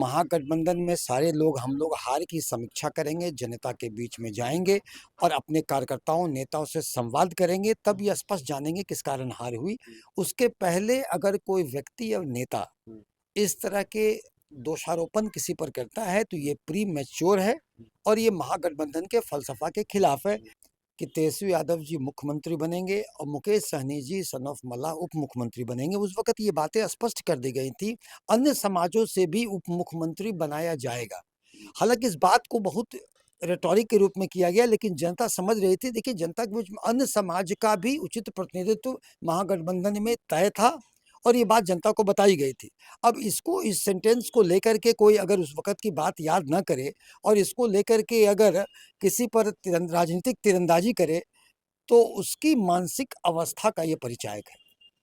महागठबंधन में सारे लोग हम लोग हार की समीक्षा करेंगे, जनता के बीच में जाएंगे और अपने कार्यकर्ताओं नेताओं से संवाद करेंगे, तब ये स्पष्ट जानेंगे किस कारण हार हुई। उसके पहले अगर कोई व्यक्ति या नेता इस तरह के दोषारोपण किसी पर करता है तो ये प्री मैच्योर है और ये महागठबंधन के फलसफा के खिलाफ है कि तेजस्वी यादव जी मुख्यमंत्री बनेंगे और मुकेश सहनी जी सन ऑफ मल्लाह उप मुख्यमंत्री बनेंगे। उस वक्त ये बातें स्पष्ट कर दी गई थी, अन्य समाजों से भी उप मुख्यमंत्री बनाया जाएगा। हालांकि इस बात को बहुत रेटोरिक के रूप में किया गया, लेकिन जनता समझ रही थी। देखिए, जनता के बीच में अन्य समाज का भी उचित प्रतिनिधित्व महागठबंधन में तय था और ये बात जनता को बताई गई थी। अब इसको, इस सेंटेंस को लेकर के कोई अगर उस वक्त की बात याद ना करे और इसको लेकर के अगर किसी पर राजनीतिक तीरंदाजी करे, तो उसकी मानसिक अवस्था का ये परिचायक है।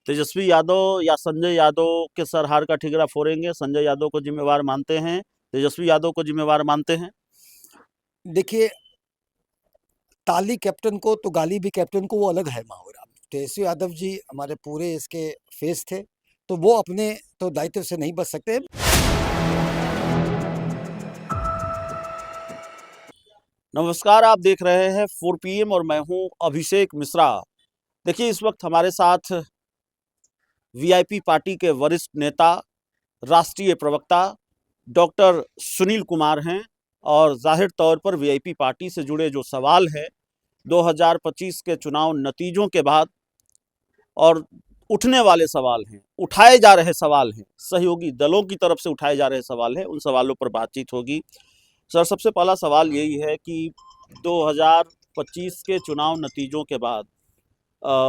तेजस्वी यादव या संजय यादव के सर हार का ठिकरा फोड़ेंगे? संजय यादव को जिम्मेवार मानते हैं, तेजस्वी यादव को जिम्मेवार मानते हैं? देखिए, ताली कैप्टन को तो गाली भी कैप्टन को, वो अलग है माहौल। तेजस्वी यादव जी हमारे पूरे इसके फेस थे, तो वो अपने तो दायित्व से नहीं बच सकते। नमस्कार, आप देख रहे हैं 4 PM और मैं हूं अभिषेक मिश्रा। देखिए, इस वक्त हमारे साथ वीआईपी पार्टी के वरिष्ठ नेता, राष्ट्रीय प्रवक्ता डॉक्टर सुनील कुमार हैं और जाहिर तौर पर वीआईपी पार्टी से जुड़े जो सवाल है 2025 के चुनाव नतीजों के बाद और उठने वाले सवाल हैं, उठाए जा रहे सवाल हैं, सहयोगी दलों की तरफ से उठाए जा रहे सवाल हैं, उन सवालों पर बातचीत होगी। सर, सबसे पहला सवाल यही है कि 2025 के चुनाव नतीजों के बाद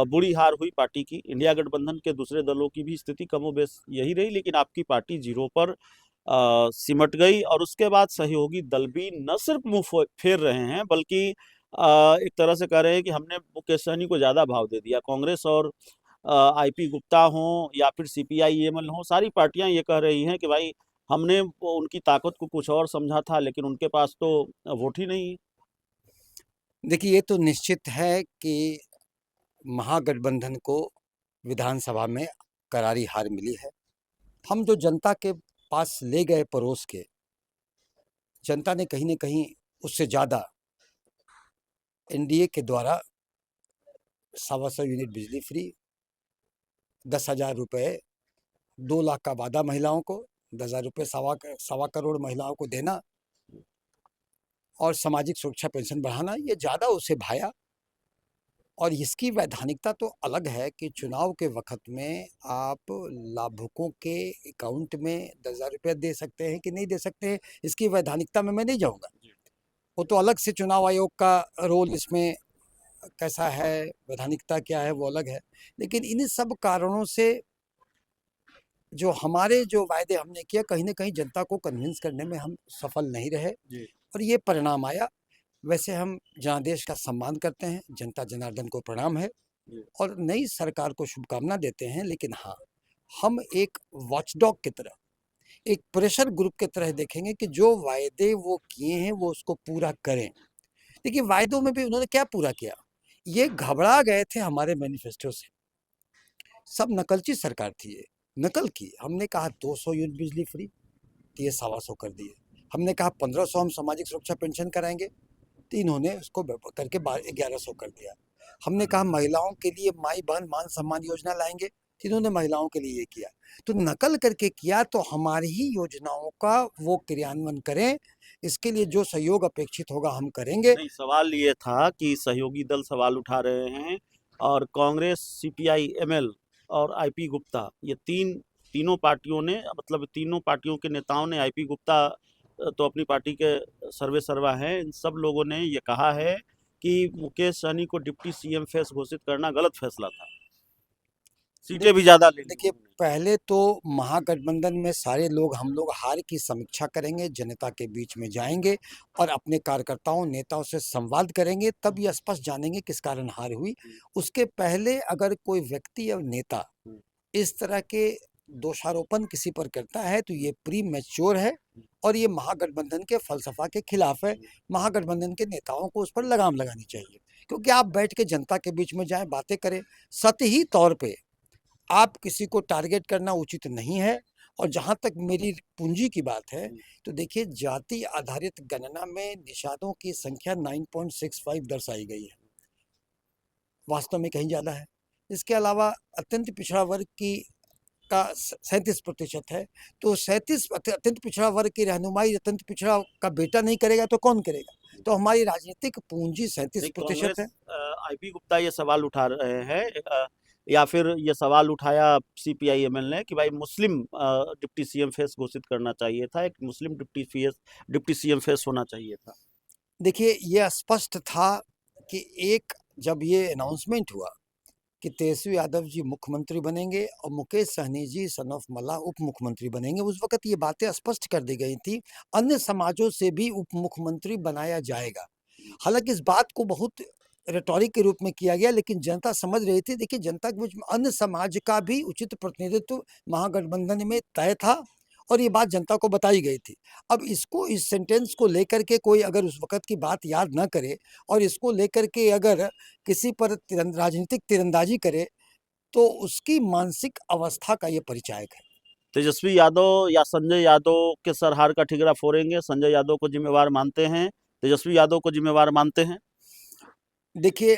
बुरी हार हुई पार्टी की। इंडिया गठबंधन के दूसरे दलों की भी स्थिति कमोबेश यही रही, लेकिन आपकी पार्टी जीरो पर सिमट गई और उसके बाद सहयोगी दल भी न सिर्फ मुंह फेर रहे हैं, बल्कि एक तरह से कह रहे हैं कि हमने मुकेश सहनी को ज़्यादा भाव दे दिया। कांग्रेस और आईपी गुप्ता हों या फिर सीपीआई-एमएल हों, सारी पार्टियां ये कह रही हैं कि भाई हमने उनकी ताकत को कुछ और समझा था, लेकिन उनके पास तो वोट ही नहीं है। देखिए, ये तो निश्चित है कि महागठबंधन को विधानसभा में करारी हार मिली है। हम जो जनता के पास ले गए परोस के, जनता ने कहीं न कहीं उससे ज़्यादा एनडीए के द्वारा 125 यूनिट बिजली फ्री, 10,000 रुपये, 2 लाख का वादा महिलाओं को, 10,000 रुपये सवा करोड़ महिलाओं को देना और सामाजिक सुरक्षा पेंशन बढ़ाना, ये ज़्यादा उसे भाया। और इसकी वैधानिकता तो अलग है कि चुनाव के वक्त में आप लाभुकों के अकाउंट में 10,000 रुपये दे सकते हैं कि नहीं दे सकते हैं, इसकी वैधानिकता में मैं नहीं जाऊँगा। वो तो अलग से चुनाव आयोग का रोल इसमें कैसा है, वैधानिकता क्या है, वो अलग है। लेकिन इन सब कारणों से जो हमारे जो वायदे हमने किया, कहीं न कहीं जनता को कन्विंस करने में हम सफल नहीं रहे और ये परिणाम आया। वैसे हम जनादेश का सम्मान करते हैं, जनता जनार्दन को प्रणाम है और नई सरकार को शुभकामना देते हैं। लेकिन हाँ, हम एक वॉचडॉग की तरह, एक प्रेशर ग्रुप की तरह देखेंगे कि जो वायदे वो किए हैं वो उसको पूरा करें। देखिए, वायदों में भी उन्होंने क्या पूरा किया, ये घबरा गए थे हमारे मैनिफेस्टो से। सब नकलची सरकार थी, ये नकल की। हमने कहा 200 यूनिट बिजली फ्री, तो ये 125 कर दिए। हमने कहा 1500 हम सामाजिक सुरक्षा पेंशन कराएंगे, तो इन्होंने उसको करके 1100 कर दिया। हमने कहा महिलाओं के लिए माई बहन मान सम्मान योजना लाएंगे, तो इन्होंने महिलाओं के लिए ये किया। तो नकल करके किया, तो हमारी ही योजनाओं का वो क्रियान्वयन करें, इसके लिए जो सहयोग अपेक्षित होगा हम करेंगे। नहीं, सवाल ये था कि सहयोगी दल सवाल उठा रहे हैं और कांग्रेस, सीपीआई-एमएल और आईपी गुप्ता, ये तीनों पार्टियों ने, मतलब तीनों पार्टियों के नेताओं ने, आईपी गुप्ता तो अपनी पार्टी के सर्वे सर्वा हैं, इन सब लोगों ने ये कहा है कि मुकेश सहनी को डिप्टी सीएम फेस घोषित करना गलत फैसला था, सीटें भी ज़्यादा ले ली। देखिए, पहले तो महागठबंधन में सारे लोग हम लोग हार की समीक्षा करेंगे, जनता के बीच में जाएंगे और अपने कार्यकर्ताओं नेताओं से संवाद करेंगे, तब ये स्पष्ट जानेंगे किस कारण हार हुई। उसके पहले अगर कोई व्यक्ति या नेता इस तरह के दोषारोपण किसी पर करता है तो ये प्री मैच्योर है और ये महागठबंधन के फलसफा के खिलाफ है। महागठबंधन के नेताओं को उस पर लगाम लगानी चाहिए, क्योंकि आप बैठ के जनता के बीच में जाएं, बातें करें। सतही तौर पे आप किसी को टारगेट करना उचित नहीं है और जहाँ तक मेरी पूंजी की बात है, तो देखिए जाति आधारित गणना में निषादों की संख्या 9.65 दर्शाई गई है, वास्तव में कहीं ज़्यादा है। इसके अलावा अत्यंत पिछड़ा वर्ग की का 37% है, तो 37 अत्यंत पिछड़ा वर्ग की रहनुमाई अत्यंत पिछड़ा का बेटा नहीं करेगा तो कौन करेगा? तो हमारी राजनीतिक पूंजी 37% है। आईपी गुप्ता ये सवाल उठा रहे हैं या फिर ये सवाल उठाया सीपीआई एमएल ने कि भाई मुस्लिम डिप्टी सीएम फेस घोषित करना चाहिए था, एक मुस्लिम डिप्टी सीएम फेस होना चाहिए था। देखिए ये स्पष्ट था कि एक जब ये अनाउंसमेंट हुआ कि तेजस्वी यादव जी मुख्यमंत्री बनेंगे और मुकेश सहनी जी सन ऑफ मल्लाह उप मुख्यमंत्री बनेंगे, उस वक्त ये बातें स्पष्ट कर दी गई थी अन्य समाजों से भी उप मुख्यमंत्री बनाया जाएगा। हालांकि इस बात को बहुत रेटोरिक के रूप में किया गया, लेकिन जनता समझ रही थी। देखिए जनता के बीच में अन्य समाज का भी उचित प्रतिनिधित्व महागठबंधन में तय था और ये बात जनता को बताई गई थी। अब इसको इस सेंटेंस को लेकर के कोई अगर उस वक्त की बात याद ना करे और इसको लेकर के अगर किसी पर राजनीतिक तीरंदाजी करे, तो उसकी मानसिक अवस्था का ये परिचायक है। तेजस्वी यादव या संजय यादव के सरहार का ठिकरा फोड़ेंगे? संजय यादव को जिम्मेवार मानते हैं, तेजस्वी यादव को जिम्मेवार मानते हैं? देखिए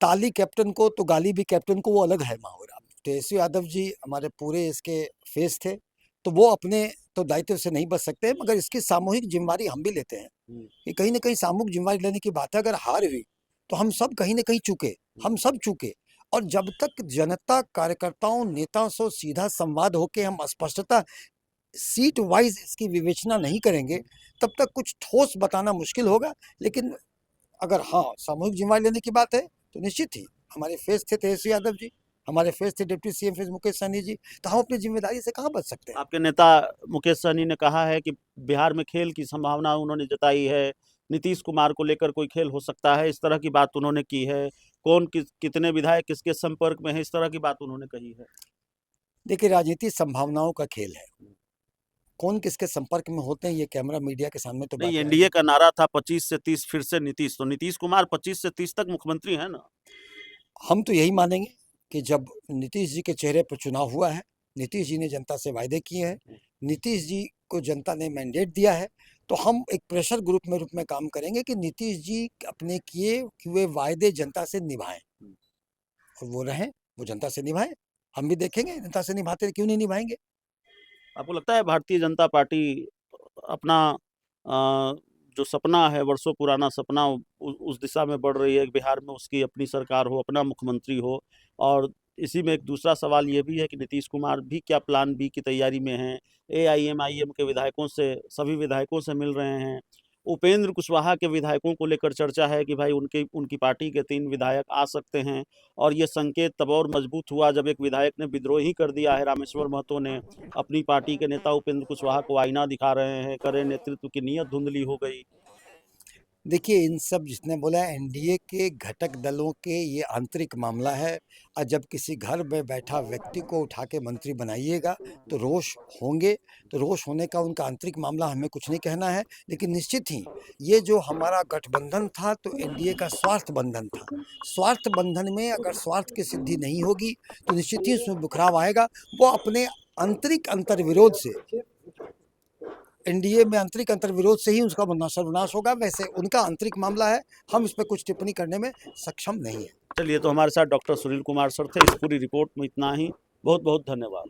ताली कैप्टन को तो गाली भी कैप्टन को, वो अलग है माहौल। तेजस्वी यादव जी हमारे पूरे इसके फेस थे, तो वो अपने तो दायित्व से नहीं बच सकते, मगर इसकी सामूहिक जिम्मेवारी हम भी लेते हैं कि कहीं ना कहीं सामूहिक जिम्मेवारी लेने की बात है। अगर हार हुई तो हम सब कहीं ना कहीं चूके, हम सब चूके, और जब तक जनता कार्यकर्ताओं नेताओं से सीधा संवाद होके हम स्पष्टता सीट वाइज इसकी विवेचना नहीं करेंगे, तब तक कुछ ठोस बताना मुश्किल होगा। लेकिन अगर हाँ सामूहिक जिम्मेवारी लेने की बात है तो निश्चित ही हमारे फेस थे तेजस्वी यादव जी, हमारे फेस थे deputy CM face Mukesh Sahani ji, तो हम अपनी जिम्मेदारी से कहाँ बच सकते हैं। आपके नेता मुकेश सहनी ने कहा है कि बिहार में खेल की संभावना उन्होंने जताई है, नीतीश कुमार को लेकर कोई खेल हो सकता है, इस तरह की बात उन्होंने की है। कौन कितने विधायक किसके संपर्क में है, इस तरह की बात उन्होंने कही है। देखिए राजनीति संभावनाओं का खेल है, कौन किसके संपर्क में होते हैं ये कैमरा मीडिया के सामने तो नहीं, बात एनडीए का नारा था 25 से 30 फिर से नीतीश, तो नीतीश कुमार 25 से 30 तक मुख्यमंत्री है ना। हम तो यही मानेंगे कि जब नीतीश जी के चेहरे पर चुनाव हुआ है, नीतीश जी ने जनता से वायदे किए हैं, नीतीश जी को जनता ने मैंडेट दिया है, तो हम एक प्रेशर ग्रुप में रूप में काम करेंगे कि नीतीश जी अपने किए हुए वायदे जनता से निभाएं, और वो रहें, वो जनता से निभाएं। हम भी देखेंगे जनता से निभाते क्यों नहीं निभाएंगे। आपको लगता है भारतीय जनता पार्टी अपना जो सपना है, वर्षों पुराना सपना, उस दिशा में बढ़ रही है कि बिहार में उसकी अपनी सरकार हो, अपना मुख्यमंत्री हो? और इसी में एक दूसरा सवाल ये भी है कि नीतीश कुमार भी क्या प्लान बी की तैयारी में हैं? एआईएमआईएम के विधायकों से, सभी विधायकों से मिल रहे हैं। उपेंद्र कुशवाहा के विधायकों को लेकर चर्चा है कि भाई उनकी पार्टी के 3 विधायक आ सकते हैं, और ये संकेत तब और मजबूत हुआ जब एक विधायक ने विद्रोह ही कर दिया है। रामेश्वर महतो ने अपनी पार्टी के नेता उपेंद्र कुशवाहा को आईना दिखा रहे हैं, करे नेतृत्व की नीयत धुंधली हो गई। देखिए इन सब जिसने बोला एनडीए के घटक दलों के ये आंतरिक मामला है, और जब किसी घर में बैठा व्यक्ति को उठा के मंत्री बनाइएगा तो रोष होंगे, तो रोष होने का उनका आंतरिक मामला, हमें कुछ नहीं कहना है। लेकिन निश्चित ही ये जो हमारा गठबंधन था तो एनडीए का स्वार्थ बंधन था। स्वार्थ बंधन में अगर स्वार्थ की सिद्धि नहीं होगी तो निश्चित ही उसमें बुखराव आएगा। वो अपने आंतरिक अंतर्विरोध से, एनडीए में आंतरिक अंतर्विरोध से ही उसका सर्वनाश होगा। वैसे उनका आंतरिक मामला है, हम इस पर कुछ टिप्पणी करने में सक्षम नहीं है। चलिए, तो हमारे साथ डॉक्टर सुनील कुमार सर थे। इस पूरी रिपोर्ट में इतना ही। बहुत बहुत धन्यवाद।